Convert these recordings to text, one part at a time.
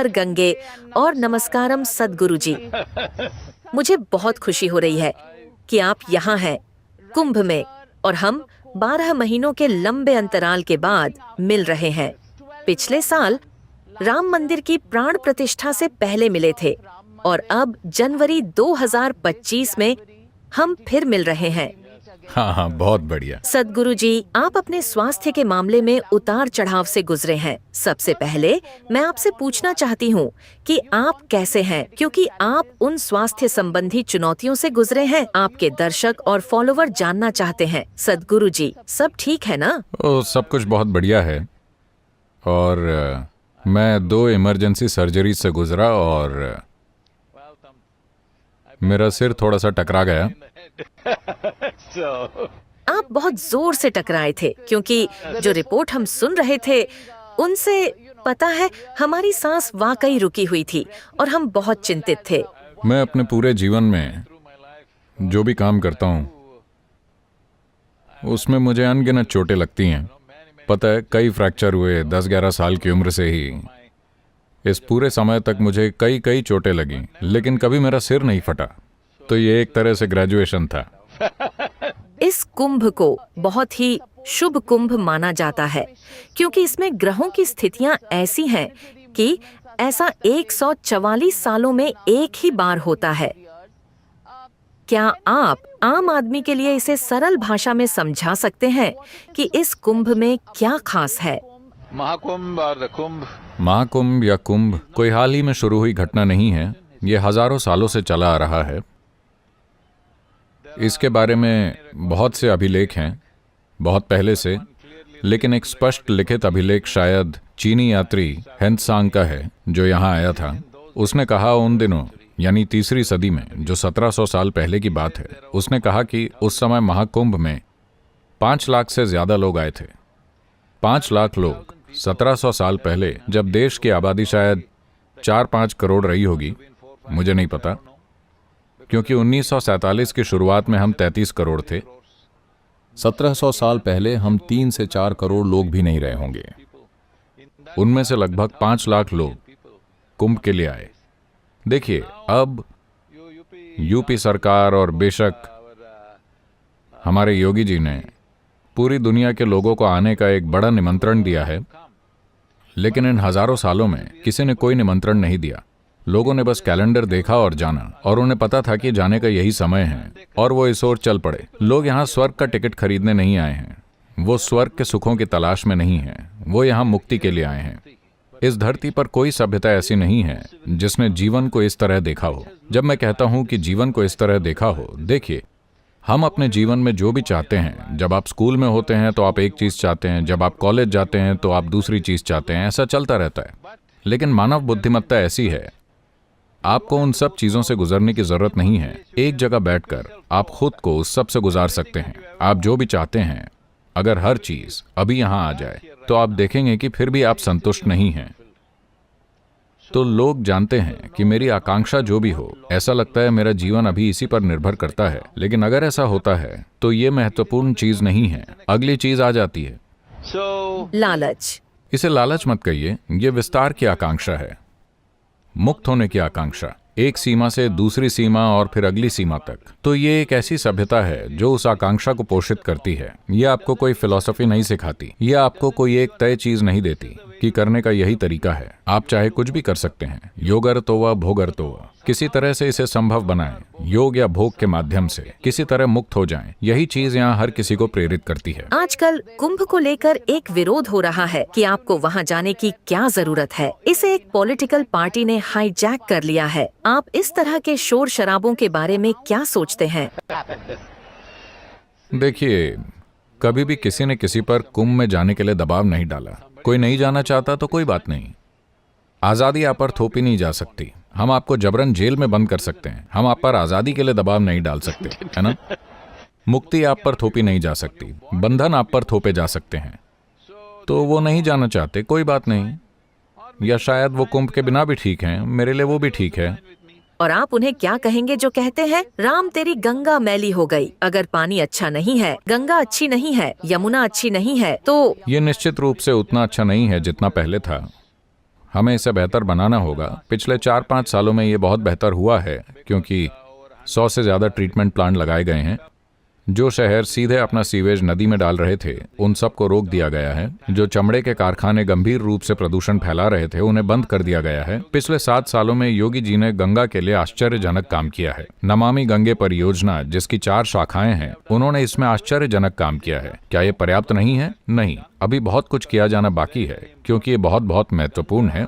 हर गंगे और नमस्कारम सद्गुरु जी। मुझे बहुत खुशी हो रही है कि आप यहाँ हैं कुंभ में और हम 12 महीनों के लंबे अंतराल के बाद मिल रहे हैं। पिछले साल राम मंदिर की प्राण प्रतिष्ठा से पहले मिले थे और अब जनवरी 2025 में हम फिर मिल रहे हैं। हाँ हाँ, बहुत बढ़िया। सद्गुरु जी, आप अपने स्वास्थ्य के मामले में उतार चढ़ाव से गुजरे हैं। सबसे पहले मैं आपसे पूछना चाहती हूँ कि आप कैसे हैं, क्योंकि आप उन स्वास्थ्य संबंधी चुनौतियों से गुजरे हैं। आपके दर्शक और फॉलोवर जानना चाहते हैं। सद्गुरु जी, सब ठीक है ना? सब कुछ बहुत बढ़िया है और मैं 2 इमरजेंसी सर्जरी से गुजरा और मेरा सिर थोड़ा सा टकरा गया। आप बहुत जोर से टकराए थे, क्योंकि जो रिपोर्ट हम सुन रहे थे उनसे पता है हमारी सांस वाकई रुकी हुई थी और हम बहुत चिंतित थे। मैं अपने पूरे जीवन में जो भी काम करता हूँ उसमें मुझे अनगिनत चोटें लगती हैं। पता है, कई फ्रैक्चर हुए 10-11 साल की उम्र से ही। इस पूरे समय तक मुझे कई चोटें लगीं, लेकिन कभी मेरा सिर नहीं फटा। तो ये एक तरह से ग्रेजुएशन था। इस कुंभ को बहुत ही शुभ कुंभ माना जाता है, क्योंकि इसमें ग्रहों की स्थितियां ऐसी हैं कि ऐसा 144 सालों में एक ही बार होता है। क्या आप आम आदमी के लिए इसे सरल भाषा में समझा सकते हैं कि इस कुंभ में क्या खास है? महाकुंभ और कुंभ। महाकुंभ या कुंभ कोई हाल ही में शुरू हुई घटना नहीं है। ये हजारों सालों से चला आ रहा है। इसके बारे में बहुत से अभिलेख हैं, बहुत पहले से, लेकिन एक स्पष्ट लिखित अभिलेख शायद चीनी यात्री हेंत्सांग का है, जो यहाँ आया था। उसने कहा उन दिनों, यानी 3री सदी में, जो 1700 साल पहले की बात है, उसने कहा कि उस समय महाकुंभ में 5 लाख से ज्यादा लोग आए थे। 5 लाख लोग 1700 साल पहले, जब देश की आबादी शायद 4-5 करोड़ रही होगी, मुझे नहीं पता, क्योंकि 1947 की शुरुआत में हम 33 करोड़ थे। 1700 साल पहले हम 3 से 4 करोड़ लोग भी नहीं रहे होंगे। उनमें से लगभग 5 लाख लोग कुंभ के लिए आए। देखिए, अब यूपी सरकार और बेशक हमारे योगी जी ने पूरी दुनिया के लोगों को आने का एक बड़ा निमंत्रण दिया है, लेकिन इन हजारों सालों में किसी ने कोई निमंत्रण नहीं दिया। लोगों ने बस कैलेंडर देखा और जाना, और उन्हें पता था कि जाने का यही समय है, और वो इस ओर चल पड़े। लोग यहाँ स्वर्ग का टिकट खरीदने नहीं आए हैं, वो स्वर्ग के सुखों की तलाश में नहीं हैं, वो यहाँ मुक्ति के लिए आए हैं। इस धरती पर कोई सभ्यता ऐसी नहीं है जिसने जीवन को इस तरह देखा हो। जब मैं कहता हूँ कि जीवन को इस तरह देखा हो, देखिए, हम अपने जीवन में जो भी चाहते हैं, जब आप स्कूल में होते हैं तो आप एक चीज चाहते हैं, जब आप कॉलेज जाते हैं तो आप दूसरी चीज चाहते हैं, ऐसा चलता रहता है। लेकिन मानव बुद्धिमत्ता ऐसी है, आपको उन सब चीजों से गुजरने की जरूरत नहीं है। एक जगह बैठकर आप खुद को उस सब से गुजार सकते हैं। आप जो भी चाहते हैं, अगर हर चीज अभी यहां आ जाए तो आप देखेंगे कि फिर भी आप संतुष्ट नहीं हैं। तो लोग जानते हैं कि मेरी आकांक्षा जो भी हो, ऐसा लगता है मेरा जीवन अभी इसी पर निर्भर करता है। लेकिन अगर ऐसा होता है तो ये महत्वपूर्ण चीज नहीं है, अगली चीज आ जाती है। लालच। इसे लालच मत कहिए, ये विस्तार की आकांक्षा है, मुक्त होने की आकांक्षा, एक सीमा से दूसरी सीमा और फिर अगली सीमा तक। तो ये एक ऐसी सभ्यता है जो उस आकांक्षा को पोषित करती है। ये आपको कोई फिलॉसफी नहीं सिखाती, ये आपको कोई एक तय चीज नहीं देती कि करने का यही तरीका है। आप चाहे कुछ भी कर सकते हैं, योगर्तोवा भोगर्तोवा, किसी तरह से इसे संभव बनाएं, योग या भोग के माध्यम से किसी तरह मुक्त हो जाएं। यही चीज यहाँ हर किसी को प्रेरित करती है। आजकल कुंभ को लेकर एक विरोध हो रहा है कि आपको वहाँ जाने की क्या जरूरत है। इसे एक पॉलिटिकल पार्टी ने हाईजैक कर लिया है। आप इस तरह के शोर शराबों के बारे में क्या सोचते हैं? देखिए, कभी भी किसी ने किसी पर कुंभ में जाने के लिए दबाव नहीं डाला। कोई नहीं जाना चाहता तो कोई बात नहीं। आजादी आप पर थोपी नहीं जा सकती। हम आपको जबरन जेल में बंद कर सकते हैं, हम आप पर आजादी के लिए दबाव नहीं डाल सकते, है ना? मुक्ति आप पर थोपी नहीं जा सकती, बंधन आप पर थोपे जा सकते हैं। तो वो नहीं जाना चाहते, कोई बात नहीं, या शायद वो कुंभ के बिना भी ठीक हैं, मेरे लिए वो भी ठीक है। और आप उन्हें क्या कहेंगे जो कहते हैं, राम तेरी गंगा मैली हो गई, अगर पानी अच्छा नहीं है, गंगा अच्छी नहीं है, यमुना अच्छी नहीं है, तो ये निश्चित रूप से उतना अच्छा नहीं है जितना पहले था। हमें इसे बेहतर बनाना होगा। पिछले 4-5 सालों में ये बहुत बेहतर हुआ है क्योंकि 100 से ज़्यादा ट्रीटमेंट प्लांट लगाए गए हैं। जो शहर सीधे अपना सीवेज नदी में डाल रहे थे उन सब को रोक दिया गया है। जो चमड़े के कारखाने गंभीर रूप से प्रदूषण फैला रहे थे उन्हें बंद कर दिया गया है। पिछले 7 सालों में योगी जी ने गंगा के लिए आश्चर्यजनक काम किया है। नमामि गंगे परियोजना जिसकी 4 शाखाएं हैं, उन्होंने इसमें आश्चर्यजनक काम किया है। क्या ये पर्याप्त नहीं है? नहीं, अभी बहुत कुछ किया जाना बाकी है क्योंकि ये बहुत बहुत महत्वपूर्ण है।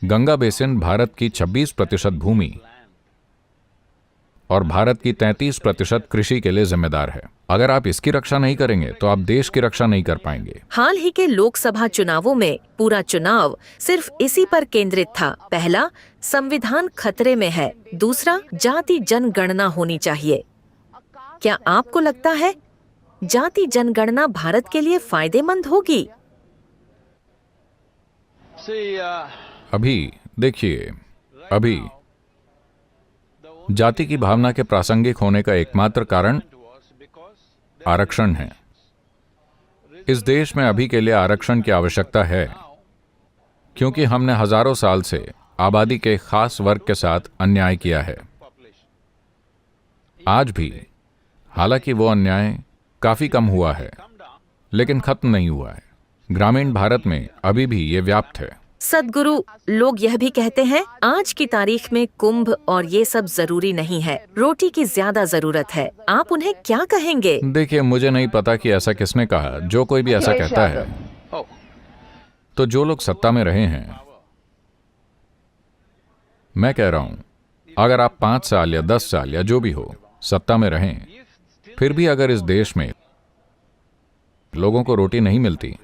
गंगा बेसिन भारत की 26% भूमि और भारत की 33% कृषि के लिए जिम्मेदार है। अगर आप इसकी रक्षा नहीं करेंगे तो आप देश की रक्षा नहीं कर पाएंगे। हाल ही के लोकसभा चुनावों में पूरा चुनाव सिर्फ इसी पर केंद्रित था। पहला, संविधान खतरे में है। दूसरा, जाति जनगणना होनी चाहिए। क्या आपको लगता है जाति जनगणना भारत के लिए फायदेमंद होगी? अभी देखिए, अभी जाति की भावना के प्रासंगिक होने का एकमात्र कारण आरक्षण है। इस देश में अभी के लिए आरक्षण की आवश्यकता है क्योंकि हमने हजारों साल से आबादी के खास वर्ग के साथ अन्याय किया है। आज भी, हालांकि वो अन्याय काफी कम हुआ है, लेकिन खत्म नहीं हुआ है। ग्रामीण भारत में अभी भी ये व्याप्त है। सदगुरु, लोग यह भी कहते हैं आज की तारीख में कुंभ और ये सब जरूरी नहीं है, रोटी की ज्यादा जरूरत है। आप उन्हें क्या कहेंगे? देखिए, मुझे नहीं पता कि ऐसा किसने कहा। जो कोई भी ऐसा कहता है, तो जो लोग सत्ता में रहे हैं, मैं कह रहा हूं, अगर आप 5 साल या 10 साल या जो भी हो सत्ता में रहें, फिर भी अगर इस देश में लोगों को रोटी नहीं मिलती,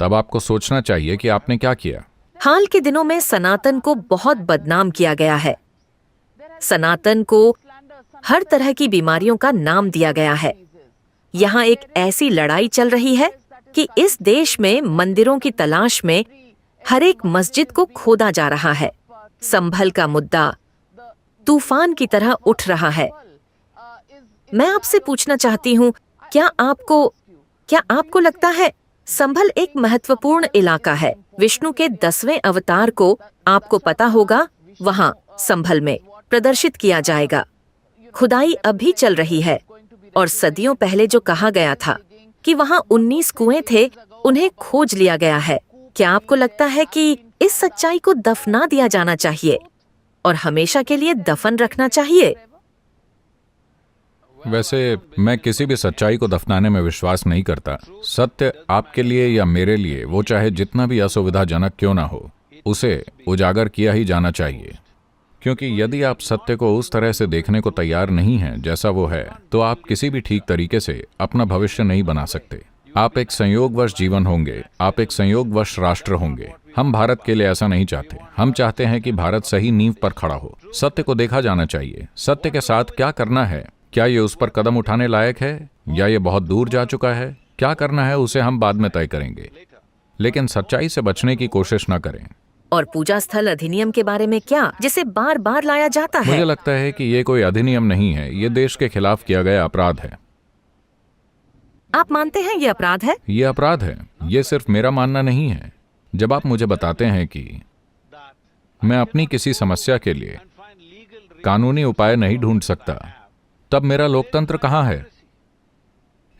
तब आपको सोचना चाहिए कि आपने क्या किया। हाल के दिनों में सनातन को बहुत बदनाम किया गया है। सनातन को हर तरह की बीमारियों का नाम दिया गया है। यहाँ एक ऐसी लड़ाई चल रही है कि इस देश में मंदिरों की तलाश में हर एक मस्जिद को खोदा जा रहा है। संभल का मुद्दा तूफान की तरह उठ रहा है। मैं आपसे पूछना चाहती हूँ, क्या आपको लगता है संभल एक महत्वपूर्ण इलाका है? विष्णु के 10वें अवतार को, आपको पता होगा, वहाँ संभल में प्रदर्शित किया जाएगा। खुदाई अभी चल रही है और सदियों पहले जो कहा गया था कि वहाँ 19 कुएं थे, उन्हें खोज लिया गया है। क्या आपको लगता है कि इस सच्चाई को दफना दिया जाना चाहिए और हमेशा के लिए दफन रखना चाहिए? वैसे मैं किसी भी सच्चाई को दफनाने में विश्वास नहीं करता। सत्य आपके लिए या मेरे लिए, वो चाहे जितना भी असुविधाजनक क्यों ना हो, उसे उजागर किया ही जाना चाहिए। क्योंकि यदि आप सत्य को उस तरह से देखने को तैयार नहीं हैं जैसा वो है, तो आप किसी भी ठीक तरीके से अपना भविष्य नहीं बना सकते। आप एक संयोगवश जीवन होंगे, आप एक संयोगवश राष्ट्र होंगे। हम भारत के लिए ऐसा नहीं चाहते। हम चाहते हैं कि भारत सही नींव पर खड़ा हो। सत्य को देखा जाना चाहिए। सत्य के साथ क्या करना है, क्या ये उस पर कदम उठाने लायक है या ये बहुत दूर जा चुका है, क्या करना है उसे हम बाद में तय करेंगे, लेकिन सच्चाई से बचने की कोशिश न करें। और पूजा स्थल अधिनियम के बारे में क्या, जिसे बार बार लाया जाता है? मुझे लगता है कि ये कोई अधिनियम नहीं है, ये देश के खिलाफ किया गया अपराध है। आप मानते हैं ये अपराध है? ये अपराध है। ये सिर्फ मेरा मानना नहीं है। जब आप मुझे बताते हैं कि मैं अपनी किसी समस्या के लिए कानूनी उपाय नहीं ढूंढ सकता, तब मेरा लोकतंत्र कहाँ है?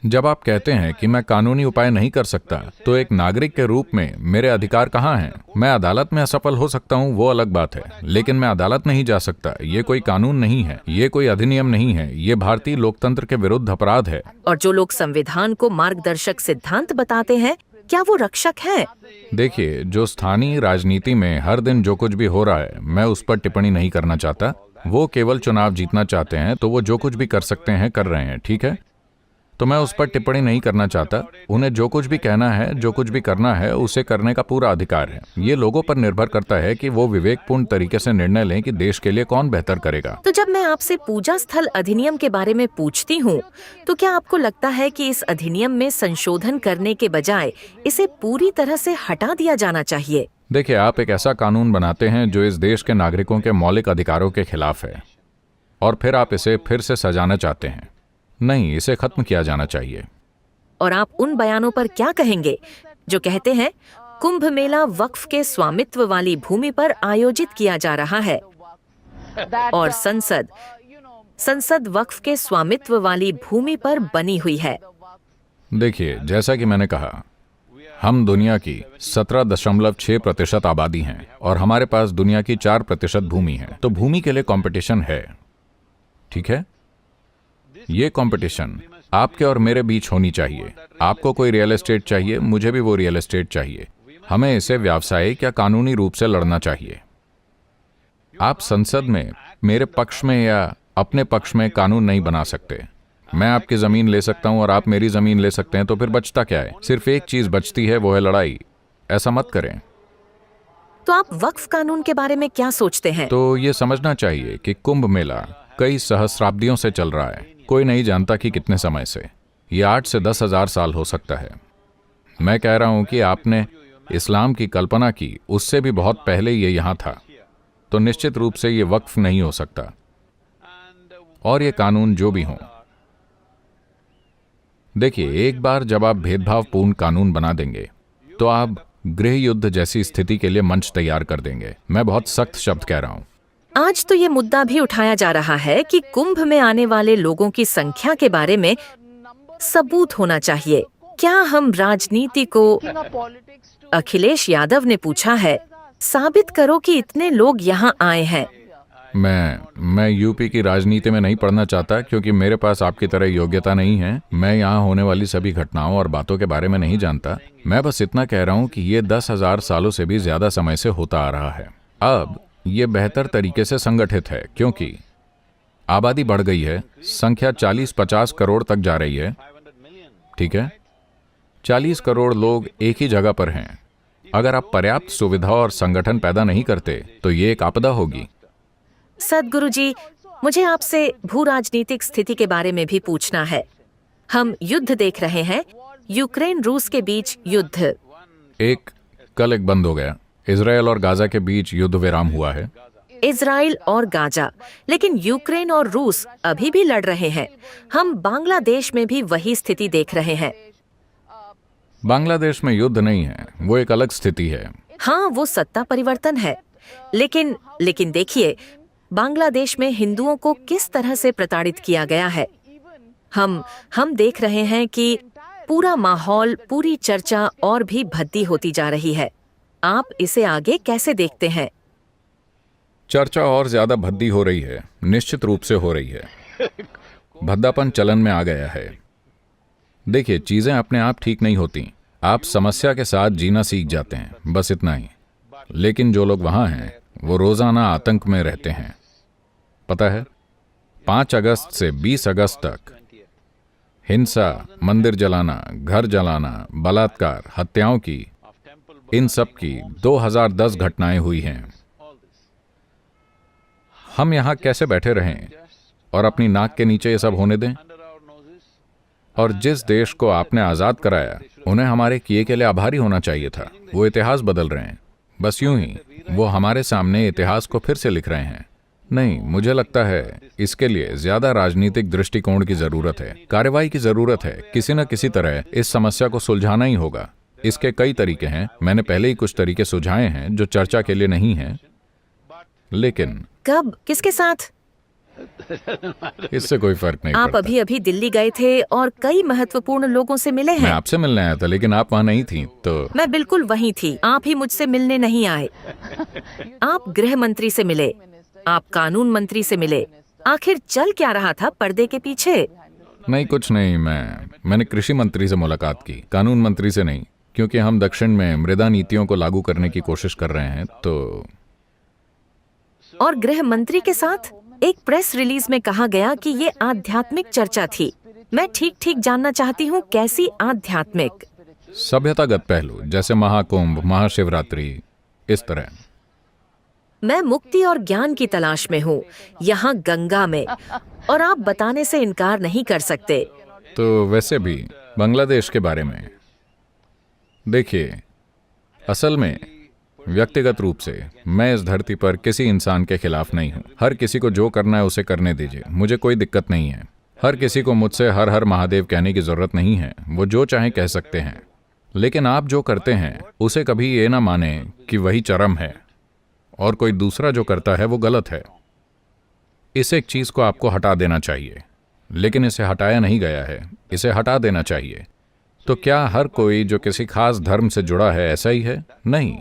जब आप कहते हैं कि मैं कानूनी उपाय नहीं कर सकता, तो एक नागरिक के रूप में मेरे अधिकार कहाँ हैं? मैं अदालत में असफल हो सकता हूँ, वो अलग बात है, लेकिन मैं अदालत नहीं जा सकता। ये कोई कानून नहीं है, ये कोई अधिनियम नहीं है, ये भारतीय लोकतंत्र के विरुद्ध अपराध है। और जो लोग संविधान को मार्गदर्शक सिद्धांत बताते हैं, क्या वो रक्षक हैं? देखिए, जो स्थानीय राजनीति में हर दिन जो कुछ भी हो रहा है, मैं उस पर टिप्पणी नहीं करना चाहता। वो केवल चुनाव जीतना चाहते हैं, तो वो जो कुछ भी कर सकते हैं कर रहे हैं, ठीक है? तो मैं उस पर टिप्पणी नहीं करना चाहता। उन्हें जो कुछ भी कहना है, जो कुछ भी करना है, उसे करने का पूरा अधिकार है। ये लोगों पर निर्भर करता है कि वो विवेकपूर्ण तरीके से निर्णय लें कि देश के लिए कौन बेहतर करेगा। तो जब मैं आपसे पूजा स्थल अधिनियम के बारे में पूछती हूँ, तो क्या आपको लगता है कि इस अधिनियम में संशोधन करने के बजाय इसे पूरी तरह से हटा दिया जाना चाहिए? देखिए, आप एक ऐसा कानून बनाते हैं जो इस देश के नागरिकों के मौलिक अधिकारों के खिलाफ है, और फिर आप इसे फिर से सजाना चाहते हैं। नहीं, इसे खत्म किया जाना चाहिए। और आप उन बयानों पर क्या कहेंगे जो कहते हैं कुंभ मेला वक्फ के स्वामित्व वाली भूमि पर आयोजित किया जा रहा है और संसद वक्फ के स्वामित्व वाली भूमि पर बनी हुई है। देखिए, जैसा कि मैंने कहा, हम दुनिया की 17.6% आबादी हैं और हमारे पास दुनिया की 4% भूमि है। तो भूमि के लिए कंपटीशन है, ठीक है? ये कंपटीशन आपके और मेरे बीच होनी चाहिए। आपको कोई रियल एस्टेट चाहिए, मुझे भी वो रियल एस्टेट चाहिए। हमें इसे व्यावसायिक या कानूनी रूप से लड़ना चाहिए। आप संसद में मेरे पक्ष में या अपने पक्ष में कानून नहीं बना सकते। मैं आपकी जमीन ले सकता हूं और आप मेरी जमीन ले सकते हैं, तो फिर बचता क्या है? सिर्फ एक चीज बचती है, वो है लड़ाई। ऐसा मत करें। तो आप वक्फ कानून के बारे में क्या सोचते हैं? तो ये समझना चाहिए कि कुंभ मेला कई सहस्राब्दियों से चल रहा है। कोई नहीं जानता कि कितने समय से। ये 8 से 10 हजार साल हो सकता है। मैं कह रहा हूं कि आपने इस्लाम की कल्पना की, उससे भी बहुत पहले ये यहां था। तो निश्चित रूप से ये वक्फ नहीं हो सकता। और ये कानून जो भी हों, देखिए, एक बार जब आप भेदभावपूर्ण कानून बना देंगे तो आप गृह युद्ध जैसी स्थिति के लिए मंच तैयार कर देंगे। मैं बहुत सख्त शब्द कह रहा हूं। आज तो ये मुद्दा भी उठाया जा रहा है कि कुंभ में आने वाले लोगों की संख्या के बारे में सबूत होना चाहिए। क्या हम राजनीति को, अखिलेश यादव ने पूछा है, साबित करो कि इतने लोग यहाँ आए हैं। मैं यूपी की राजनीति में नहीं पढ़ना चाहता, क्योंकि मेरे पास आपकी तरह योग्यता नहीं है। मैं यहाँ होने वाली सभी घटनाओं और बातों के बारे में नहीं जानता। मैं बस इतना कह रहा हूँ कि ये 10,000 सालों से भी ज्यादा समय से होता आ रहा है। अब ये बेहतर तरीके से संगठित है, क्योंकि आबादी बढ़ गई है। संख्या 40-50 करोड़ तक जा रही है, ठीक है? 40 करोड़ लोग एक ही जगह पर हैं। अगर आप पर्याप्त सुविधा और संगठन पैदा नहीं करते तो ये एक आपदा होगी। सदगुरु जी, मुझे आपसे भू राजनीतिक स्थिति के बारे में भी पूछना है। हम युद्ध देख रहे हैं, यूक्रेन रूस के बीच युद्ध। कल एक बंद हो गया। इजराइल और गाजा के बीच युद्ध विराम हुआ है। इजराइल और गाजा, लेकिन यूक्रेन और रूस अभी भी लड़ रहे हैं। हम बांग्लादेश में भी वही स्थिति देख रहे हैं। बांग्लादेश में युद्ध नहीं है, वो एक अलग स्थिति है। हाँ, वो सत्ता परिवर्तन है, लेकिन देखिए, बांग्लादेश में हिंदुओं को किस तरह से प्रताड़ित किया गया है। हम देख रहे हैं कि पूरा माहौल, पूरी चर्चा और भी भद्दी होती जा रही है। आप इसे आगे कैसे देखते हैं? चर्चा और ज्यादा भद्दी हो रही है, निश्चित रूप से हो रही है। भद्दापन चलन में आ गया है। देखिए, चीजें अपने आप ठीक नहीं होती। आप समस्या के साथ जीना सीख जाते हैं, बस इतना ही। लेकिन जो लोग वहां हैं वो रोजाना आतंक में रहते हैं। पता है, 5 अगस्त से 20 अगस्त तक हिंसा, मंदिर जलाना, घर जलाना, बलात्कार, हत्याओं की, इन सब की 2010 घटनाएं हुई हैं। हम यहां कैसे बैठे रहें और अपनी नाक के नीचे ये सब होने दें? और जिस देश को आपने आजाद कराया, उन्हें हमारे किए के लिए आभारी होना चाहिए था। वो इतिहास बदल रहे हैं, बस यूं ही वो हमारे सामने इतिहास को फिर से लिख रहे हैं। नहीं, मुझे लगता है इसके लिए ज्यादा राजनीतिक दृष्टिकोण की जरूरत है, कार्रवाई की जरूरत है। किसी न किसी तरह इस समस्या को सुलझाना ही होगा। इसके कई तरीके हैं। मैंने पहले ही कुछ तरीके सुझाए हैं जो चर्चा के लिए नहीं हैं, लेकिन कब, किसके साथ? इससे कोई फर्क नहीं आप पड़ता। अभी दिल्ली गए थे और कई महत्वपूर्ण लोगों से मिले मैं हैं। आपसे मिलने आया था, लेकिन आप वहां नहीं थी। तो मैं बिल्कुल वहीं थी, आप ही मुझसे मिलने नहीं आए। आप गृह मंत्री से मिले, आप कानून मंत्री से मिले। आखिर चल क्या रहा था पर्दे के पीछे? नहीं, कुछ नहीं। मैंने कृषि मंत्री से मुलाकात की, कानून मंत्री से नहीं, क्योंकि हम दक्षिण में मृदा नीतियों को लागू करने की कोशिश कर रहे हैं। तो और गृह मंत्री के साथ एक प्रेस रिलीज में कहा गया कि ये आध्यात्मिक चर्चा थी। मैं ठीक जानना चाहती हूँ, कैसी आध्यात्मिक? सभ्यतागत पहलू, जैसे महाकुंभ, महाशिवरात्रि, इस तरह। मैं मुक्ति और ज्ञान की तलाश में हूँ, यहाँ गंगा में, और आप बताने से इनकार नहीं कर सकते। तो वैसे भी बांग्लादेश के बारे में देखिए, असल में व्यक्तिगत रूप से मैं इस धरती पर किसी इंसान के खिलाफ नहीं हूं। हर किसी को जो करना है उसे करने दीजिए, मुझे कोई दिक्कत नहीं है। हर किसी को मुझसे हर हर महादेव कहने की जरूरत नहीं है, वो जो चाहे कह सकते हैं। लेकिन आप जो करते हैं उसे कभी ये ना माने कि वही चरम है और कोई दूसरा जो करता है वो गलत है। इस एक चीज को आपको हटा देना चाहिए, लेकिन इसे हटाया नहीं गया है, इसे हटा देना चाहिए। तो क्या हर कोई जो किसी खास धर्म से जुड़ा है ऐसा ही है? नहीं।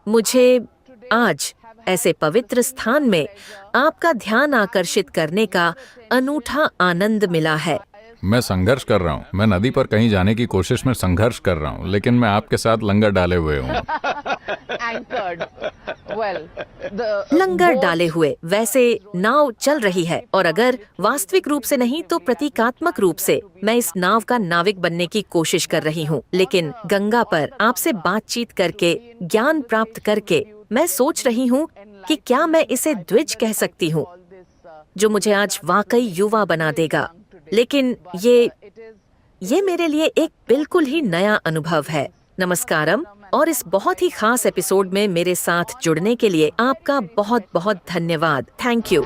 मुझे आज ऐसे पवित्र स्थान में आपका ध्यान आकर्षित करने का अनूठा आनंद मिला है। मैं संघर्ष कर रहा हूँ, मैं नदी पर कहीं जाने की कोशिश में संघर्ष कर रहा हूँ, लेकिन मैं आपके साथ लंगर डाले हुए हूँ। लंगर डाले हुए, वैसे नाव चल रही है, और अगर वास्तविक रूप से नहीं तो प्रतीकात्मक रूप से मैं इस नाव का नाविक बनने की कोशिश कर रही हूँ। लेकिन गंगा पर आपसे बातचीत करके, ज्ञान प्राप्त करके मैं सोच रही हूँ कि क्या मैं इसे द्विज कह सकती हूँ, जो मुझे आज वाकई युवा बना देगा। लेकिन ये मेरे लिए एक बिल्कुल ही नया अनुभव है। नमस्कारम, और इस बहुत ही खास एपिसोड में मेरे साथ जुड़ने के लिए आपका बहुत बहुत धन्यवाद। Thank you.